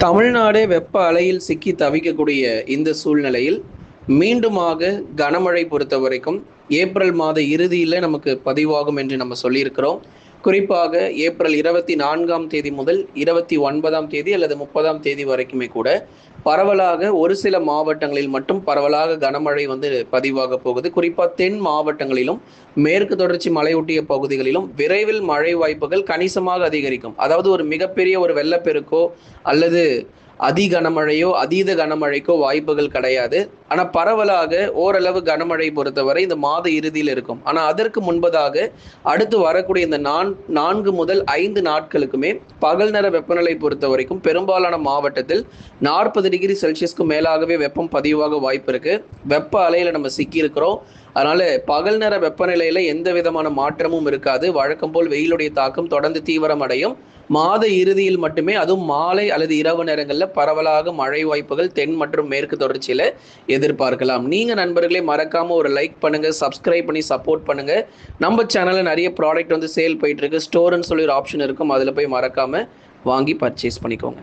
தமிழ்நாடே வெப்ப அலையில் சிக்கி தவிக்கக்கூடிய இந்த சூழ்நிலையில் மீண்டுமாக கனமழை பொறுத்த வரைக்கும் ஏப்ரல் மாத இறுதியில் நமக்கு பதிவாகும் என்று நம்ம சொல்லியிருக்கிறோம். குறிப்பாக ஏப்ரல் 24ஆம் தேதி முதல் 29ஆம் தேதி அல்லது 30ஆம் தேதி வரைக்குமே கூட பரவலாக ஒரு சில மாவட்டங்களில் மட்டும் பரவலாக கனமழை பதிவாக போகுது. குறிப்பாக தென் மாவட்டங்களிலும் மேற்கு தொடர்ச்சி மலையொட்டிய பகுதிகளிலும் விரைவில் மழை வாய்ப்புகள் கணிசமாக அதிகரிக்கும். அதாவது ஒரு மிகப்பெரிய ஒரு வெள்ளப்பெருக்கோ அல்லது கனமழையோ அதீத கனமழைக்கோ வாய்ப்புகள் கிடையாது. ஆனால் பரவலாக ஓரளவு கனமழை பொறுத்தவரை இந்த மாத இறுதியில் இருக்கும். ஆனால் அதற்கு முன்பதாக அடுத்து வரக்கூடிய இந்த 4 முதல் 5 நாட்களுக்குமே பகல் நேர வெப்பநிலை பொறுத்த வரைக்கும் பெரும்பாலான மாவட்டத்தில் 40 டிகிரி செல்சியஸ்க்கு மேலாகவே வெப்பம் பதிவாக வாய்ப்பு இருக்கு. வெப்ப அலையில நம்ம சிக்கி இருக்கிறோம். அதனால பகல் நேர வெப்பநிலையில எந்த விதமான மாற்றமும் இருக்காது. வழக்கம் போல் வெயிலுடைய தாக்கம் தொடர்ந்து தீவிரம் அடையும். மாத இறுதியில் மட்டுமே, அதுவும் மாலை அல்லது இரவு நேரங்களில் பரவலாக மழை வாய்ப்புகள் தென் மற்றும் மேற்கு தொடர்ச்சியில எதிர்பார்க்கலாம். நீங்க நண்பர்களே மறக்காம ஒரு லைக் பண்ணுங்க, சப்ஸ்கிரைப் பண்ணி சப்போர்ட் பண்ணுங்க. நம்ம சேனல்ல நிறைய ப்ராடக்ட் சேல் போயிட்டு இருக்கு. ஸ்டோர்னு சொல்லி ஒரு ஆப்ஷன் இருக்கும், அதுல போய் மறக்காம வாங்கி பர்ச்சேஸ் பண்ணிக்கோங்க.